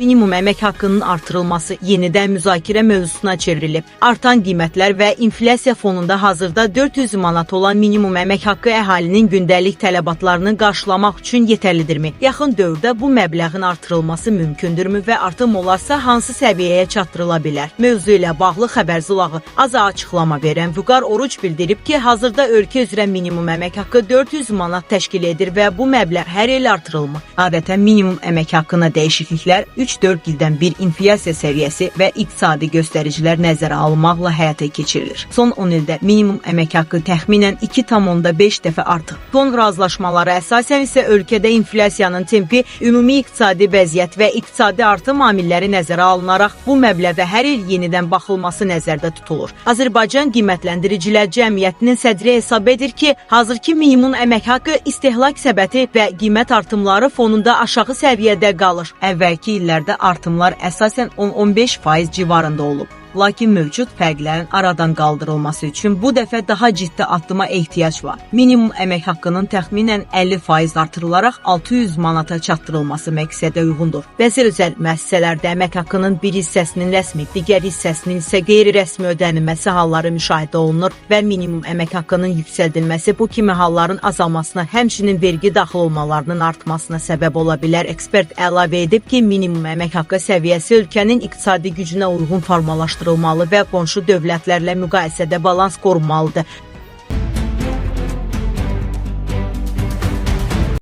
minimum əmək haqqının artırılması yenidən müzakirə mövzusuna çevrilib. Artan qiymətlər və inflyasiya fonunda hazırda 400 manat olan minimum əmək haqqı əhalinin gündəlik tələbatlarını qarşılamaq üçün yetərlidirmi? Yaxın dövrdə bu məbləğin artırılması mümkündürmü və artım olarsa hansı səviyyəyə çatdırıla bilər? Mövzu ilə bağlı xəbər zulağı az açıqlama verən Vüqar Oruç bildirib ki, hazırda ölkə üzrə minimum əmək haqqı 400 manat təşkil edir və bu məbləğ hər il artırılmır. Adətən minimum əmək haqqına dəyişikliklər 3-4 ildən bir inflyasiya səviyyəsi və iqtisadi göstəricilər nəzərə alınmaqla həyata keçirilir. Son 10 ildə minimum əmək haqqı təxminən 2,5 dəfə artıb. Son razılaşmalara əsasən isə ölkədə inflyasiyanın tempi, ümumi iqtisadi vəziyyət və iqtisadi artım amilləri nəzərə alınaraq bu məbləğə hər il yenidən baxılması nəzərdə tutulur. Azərbaycan Qiymətləndiricilər Cəmiyyətinin sədri hesab edir ki, hazırki minimum əmək haqqı istehlak səbəti və qiymət artımları fonunda aşağı səviyyədə qalır. Əvvəlki illərdə artımlar əsasən 10-15% civarında olub. Lakin mövcud fərqlərin aradan qaldırılması üçün bu dəfə daha ciddi addıma ehtiyac var. Minimum əmək haqqının təxminən 50% artırılaraq 600 manata çatdırılması məqsədə uyğundur. Bəzi özəl müəssisələrdə əmək haqqının bir hissəsinin rəsmi, digər hissəsinin isə qeyri-rəsmi ödənilməsi halları müşahidə olunur və minimum əmək haqqının yüksəldilməsi bu kimi halların azalmasına, həmçinin vergi daxil olmalarının artmasına səbəb ola bilər. Ekspert əlavə edib ki, minimum əmək haqqı səviyyəsi ölkənin iqtisadi gücünə uyğun formalaşdırılmalı və qonşu dövlətlərlə müqayisədə balans qorunmalıdır.